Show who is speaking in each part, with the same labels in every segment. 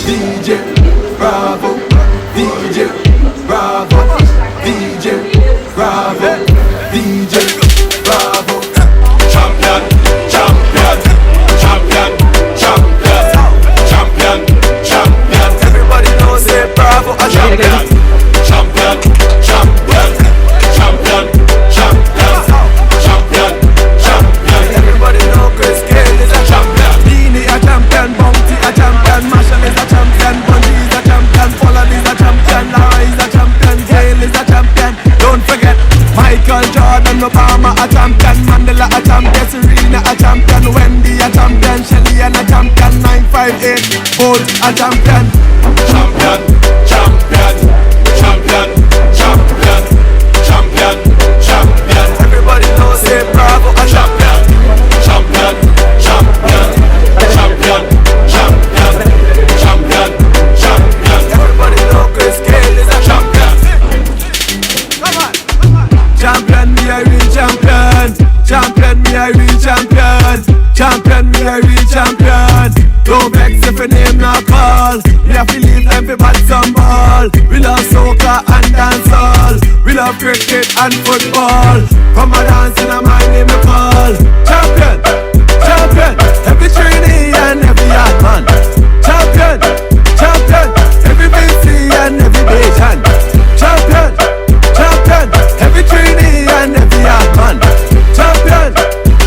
Speaker 1: DJ Bravo, DJ Bravo, DJ Bravo, DJ Bravo. Champion, champion, champion, champion, champion, champion. Everybody knows it, Bravo, a champion. Champion, champion, champion, champion, champion, champion. Everybody know Chris Gayle is a champion. Beanie a champion, Bounty a champion, Marshall is a champion, Bungie is a champion, Pollard is a champion, Lara is a champion, Gayle is a champion. Don't forget Michael Jordan, Obama a champion, Mandela a champion, Serena a champion, Wendy a champion, Shelly and a champion, 958 Bolt a champion. Champion, champion, champion, champion, champion, champion. Everybody knows it, Bravo a champion. Champion, champion, champion, champion, champion, champion. Everybody know Chris Gayle is a champion. Come on, come on. Champion, me a real champion. Champion, me a real champion. Champion, me a real champion. Don't vex if your name not call. We have to leave everybody some ball. We love soccer and dancehall. We love cricket and football. Come and dance in a my name we call. Champion, champion, every trainee and every yard man. Champion, champion, every BC and every Bajan. Champion, champion, every trainee and every yard man. Champion,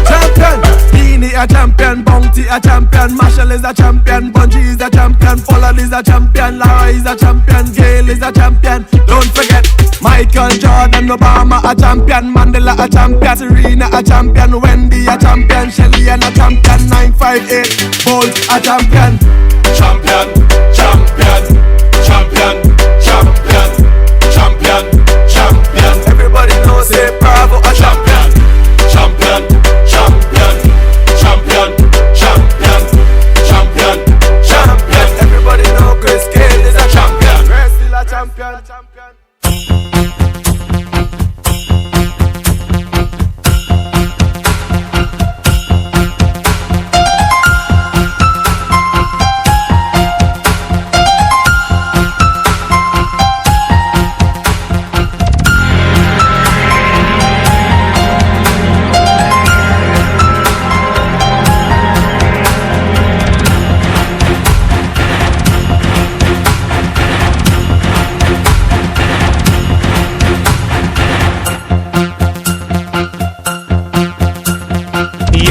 Speaker 1: champion, Beanie a champion, Bounty a champion, Marshall is a champion, Bungie is a champion, Pollard is a champion, Lara is a champion, Gayle is a champion. Don't forget Michael Jordan, Obama a champion, Mandela a champion, Serena a champion, Wendy a champion, Shelly and a champion, 958 Bolt a champion. Champion, champion, champion, champion, champion, champion. Everybody knows it, Bravo a champion. Champion, champion, champion, champion, champion, champion. Everybody know Chris Gayle is a champion. Chris still a champion.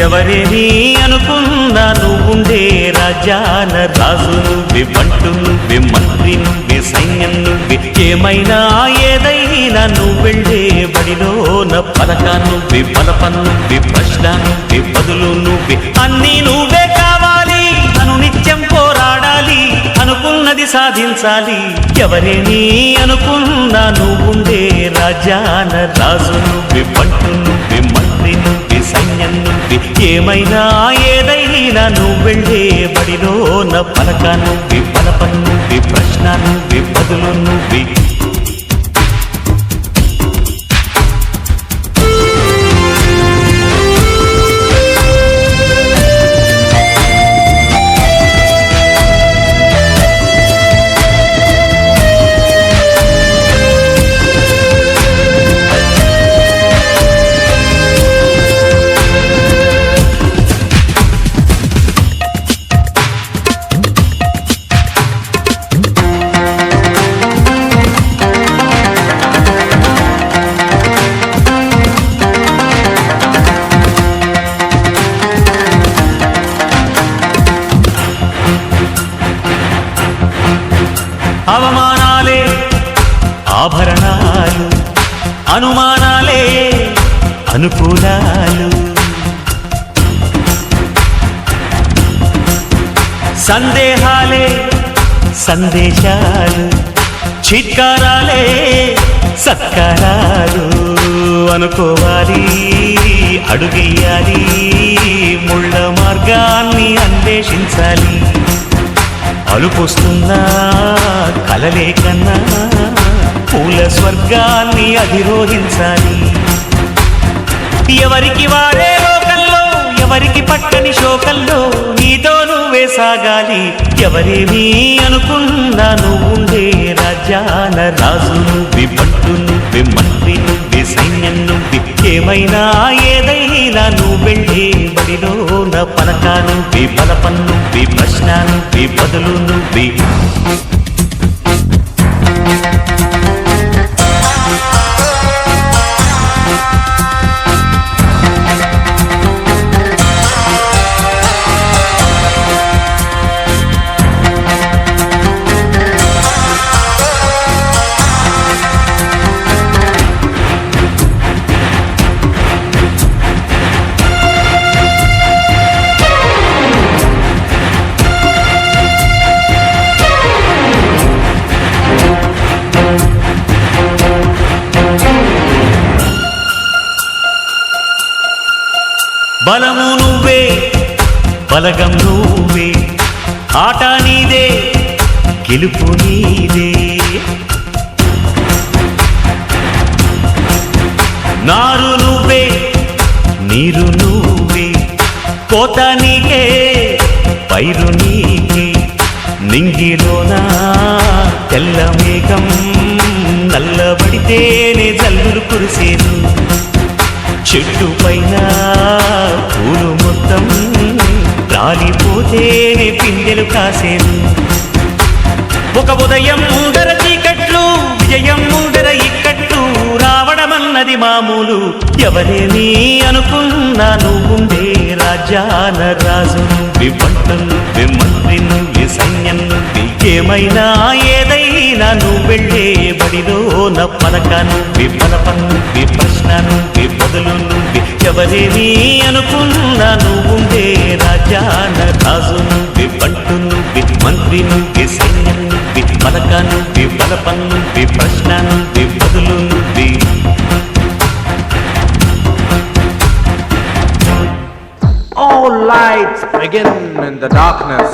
Speaker 2: ఎవరేని అనుకున్నా నువ్వుండే రాజాన రాజు నువ్వే, బంటు నువ్వే, మంత్రి నువ్వే, సైన్యం నువ్వే, ఏమైనా ఏదైనా నువ్వెళ్ళే బడిలోన పలక నువ్వే, బలపం నువ్వే, ప్రశ్న నువ్వే, బదులు నువ్వే, అన్నీ నువ్వే కావాలి. అను నిత్యం పోరాడాలి, అనుకున్నది సాధించాలి. ఎవరేని అనుకున్నా నువ్వుండే రాజాన రాజు నువ్వే, బంటు నువ్వే, మంత్రి నువ్వే, సైన్యం నువ్వే, ఏమైనా ఏదైనా నువ్వెళ్ళే బడిలోన పలక నువ్వే, బలపం నువ్వే, ప్రశ్న నువ్వే, బదులు నువ్వే. అవమానాలే ఆభరణాలు, అనుమానాలే అనుకూలాలు, సందేహాలే సందేశాలు, చిత్కారాలే సత్కారాలు అనుకోవాలి, అడుగెయ్యాలి, ముళ్ళ మార్గాన్ని అన్వేషించాలి. అలుపొస్తున్నా కలలే కన్నా పూల స్వర్గాన్ని అధిరోహించాలి. ఎవరికి వారే లోకంలో, ఎవరికి పట్టని శోకంలో నీతో నువ్వే సాగాలి. ఎవరేమీ అనుకున్నా నువ్వుండే రాజ్యాల రాజు నువ్వే, పట్టు నువ్వే, మంత్రి నువ్వే, సైన్యం నువ్వే, ఏమైనా ఏదైనా నువ్వు వెళ్ళే బడిలో నా పలక నువ్వే, బలపం నువ్వే, ప్రశ్న నువ్వే, బదులు నువ్వే. బలము నువ్వే, బలగం నువ్వే, ఆట నీదే, గెలుపు నీదే. నారు నువ్వే, నీరు నువ్వే, కోత నీకే, పైరు నీకే. నింగిలోనా తెల్ల మేఘం నల్లబడితేనే జల్లులు కురిసేను. చెట్టు పైన పూలు మొత్తం రాలిపోతేనే పిందెలు కాసేను. ఒక ఉదయం ముందర చీకట్లు, విజయం ముందర ఇక్కట్లు రావడమన్నది మామూలు. ఎవరేమీ అనుకున్నా నువ్వుండే రాజ్యాల రాజు నువ్వే, పట్టు నువ్వే, మంత్రి నువ్వే, సైన్యం నువ్వే, ఏమైనా ఏదైనా నువ్వు వెళ్ళే బడిలో నా పలక నువ్వే, బలపం నువ్వే, ప్రశ్న నువ్వే, బదులు నువ్వే. ఎవరేమీ అనుకున్నా నువ్వుండే రాజ్యాల రాజు నువ్వే, పట్టు నువ్వే, మంత్రి నువ్వే, సైన్యం నువ్వే, పలక నువ్వే, బలపం నువ్వే, ప్రశ్న నువ్వే, బదులు నువ్వే.
Speaker 3: All lights begin in the darkness.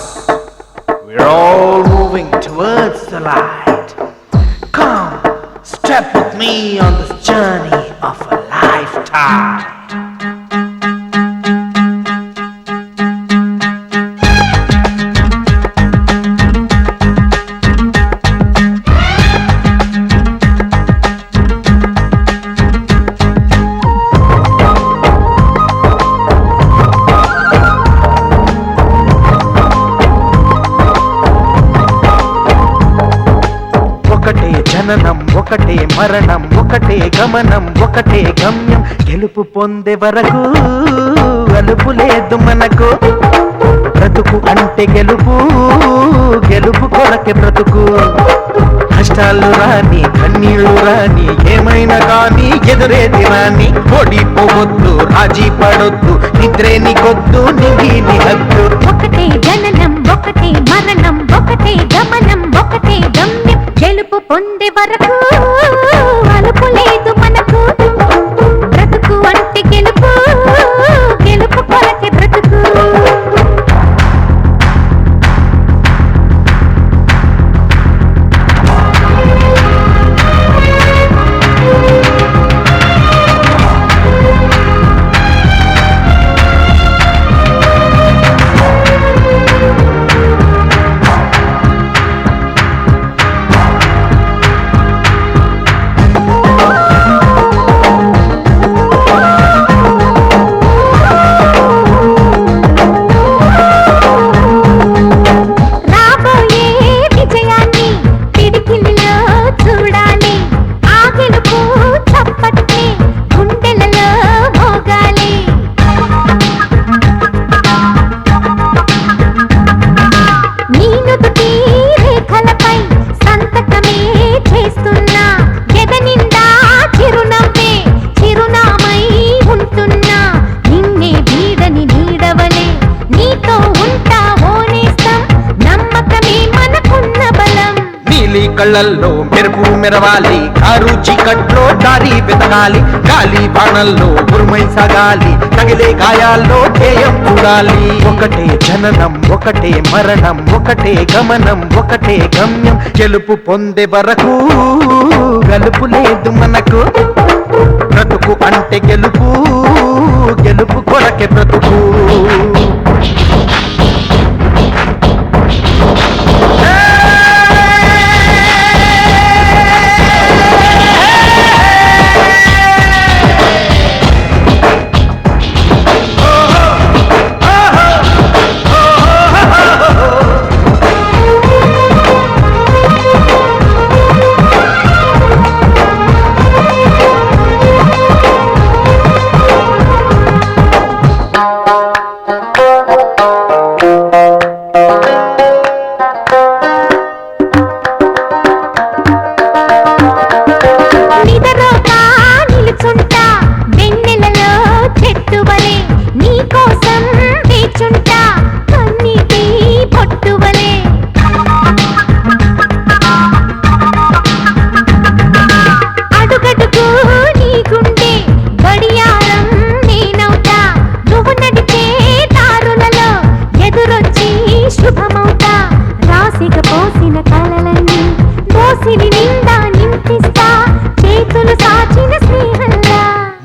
Speaker 3: We're all moving towards the light. Come, step with me on this journey of a lifetime. ఒకటే జననం, ఒకటే మరణం, ఒకటే గమనం, ఒకటే గమ్యం. గెలుపు పొందే వరకు అలుపు లేదు మనకు. బ్రతుకు అంటే గెలుపు, గెలుపు కొరకే బ్రతుకు. కష్టాలు రాని, కన్నీళ్లు రాని, ఏమైనా కానీ ఎదురేది రాని. ఓడిపోవద్దు, రాజీ పడొద్దు, నిద్రే నీకొద్దు, నీ హద్దు.
Speaker 4: ఒకటే జననం, ఒకటే మరణం, ఒకటే గమనం, ఒకటే గమ్యం. గెలుపు పొందే వరకు అలుపు లేదు మనకు. బ్రతుకు అంటే గెలుపు, గెలుపు కొరకే బ్రతుకు.
Speaker 3: కళ్ళల్లో మెరుపు మెరవాలి, కారు చీకట్లో దారి వెతకాలి, గాలి బాణల్లో ఉరుమై సాగాలి, తగిలే గాయాల్లో ధ్యేయం చూడాలి. ఒకటే జననం ఒకటే మరణం ఒకటే గమనం ఒకటే గమ్యం, గెలుపు పొందే వరకు గలుపు లేదు మనకు. బ్రతుకు అంటే గెలుపు, గెలుపు కొరకే బ్రతుకు.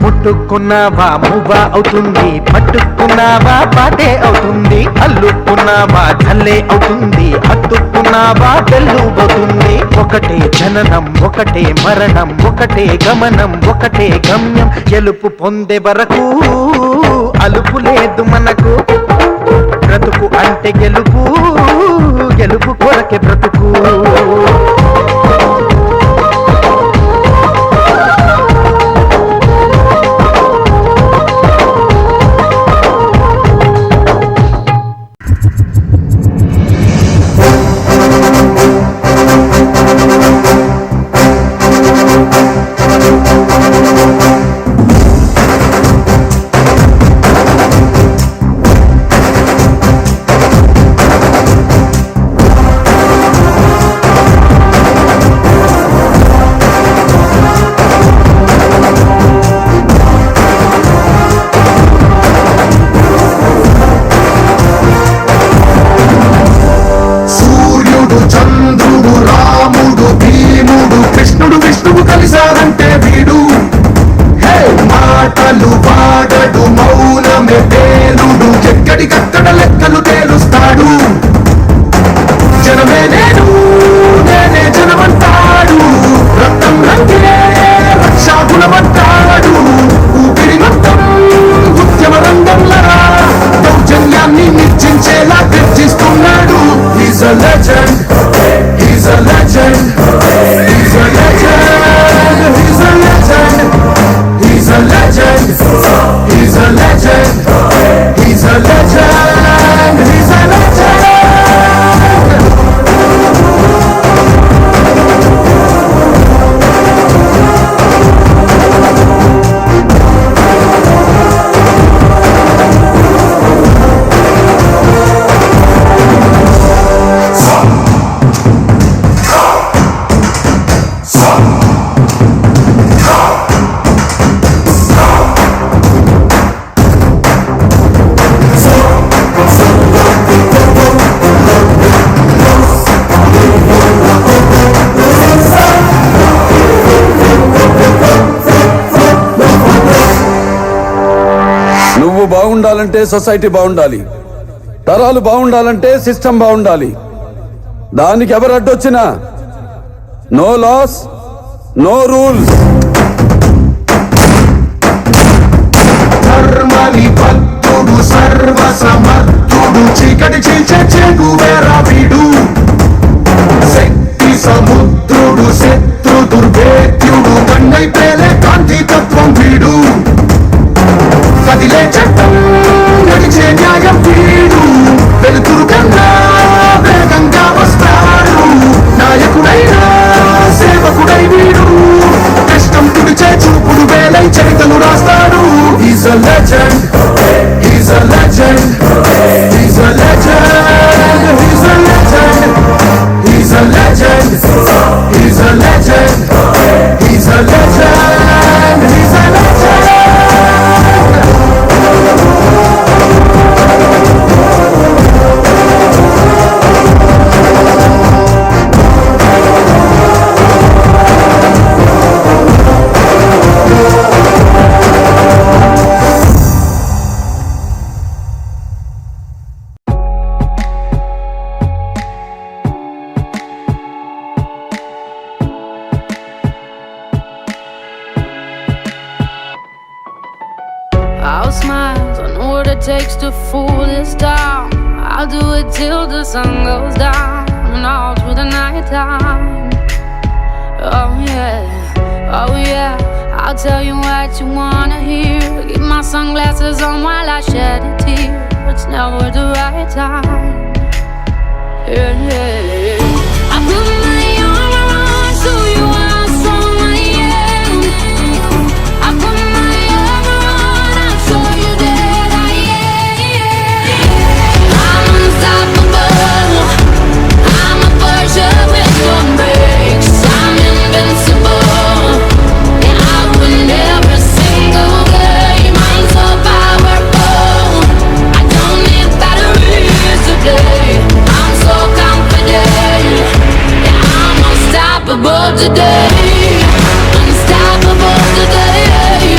Speaker 3: ముట్టుకున్నావా మువ్వా అవుతుంది, పట్టుకున్నావా పాటే అవుతుంది, అల్లుకున్నావా చల్లే అవుతుంది, హత్తుకున్నావా వెల్లుబోతుంది. ఒకటే జననం ఒకటే మరణం ఒకటే గమనం ఒకటే గమ్యం, గెలుపు పొందే వరకు అలుపు లేదు మనకు. బ్రతుకు అంటే గెలుపు, గెలుపు కొరకే బ్రతుకు.
Speaker 1: కలిసారంటే వీడు హే మాటలు వాడడు, మౌనమే పేలుడు, ఎక్కడికక్కడ లెక్కలు తేలుస్తాడు. జనమే నేను నేనే జనమంటాడు, రక్తం రంగే రక్షాగుణమంటాడు. ఊపిరి మొత్తం ఉద్యమ రంగంలా దౌర్జన్యాన్ని నిర్జించేలా గర్జిస్తున్నాడు. He's a legend, he's a legend, he's a legend. He's a legend, he's a legend, he's a legend, he's a legend, he's a legend.
Speaker 5: బాగుండాలంటే సొసైటీ బాగుండాలి, తరాలు బాగుండాలంటే సిస్టమ్ బాగుండాలి. దానికి ఎవరు అడ్డొచ్చినా నో లాస్ నో రూల్స్.
Speaker 1: ధర్మని భక్తుడు సర్వ సమర్థుడు, చీకటి చీల్చే చేగువేరా వీడు. శక్తి సముద్రుడు శత్రు దుర్భేద్యుడు, కన్నై పేలే కాంతి తత్వం వీడు. కదిలే చట్టం నడిచే న్యాయం వీడు, వెలుతురు కన్నా వేగంగా వస్తాడు. నాయకుడైనా సేవకుడై వీడు, కష్టం తుడిచే చూపుడు వేలై చరితలు రాస్తాడు. He's a legend, he's a legend, he's a legend, he's a legend, he's a legend,
Speaker 6: what it takes to fool this town. I'll do it till the sun goes down and all through the night time. Oh yeah, I'll tell you what you wanna hear. Keep my sunglasses on while I shed a tear. It's never the right time. Yeah. I put my arm around, show you how strong I am. I put my arm around, I'll show you that I am. I'm unstoppable. I'm a Porsche with no brakes. I'm invincible. Yeah, I win every single game. I'm so powerful. I don't need batteries to play. I'm so confident. Yeah, I'm unstoppable today. Unstoppable today.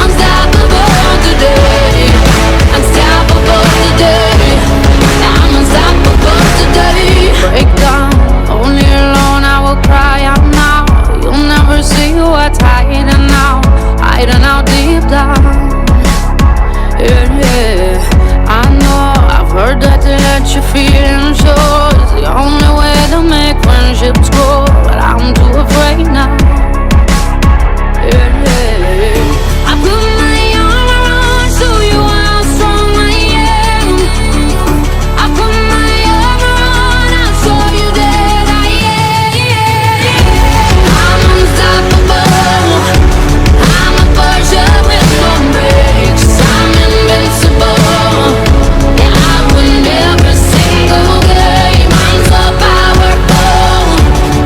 Speaker 6: Unstoppable today. Unstoppable today. Yeah, I'm unstoppable today. Break down, only alone I will cry out now. You'll never see what's hiding out deep down. Yeah, I know, I've heard that to let your feelings show is the only way to make friendships grow, but I'm too afraid now. Yeah, I put my arm around, show you how strong I am. I put my arm around, I'll show you that I am. I'm unstoppable. I'm a Porsche with no brakes. I'm invincible. Yeah, I win every single game. I'm so powerful.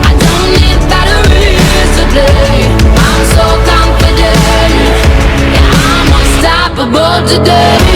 Speaker 6: I don't need batteries to play. I'm so confident. Yeah, I'm unstoppable today.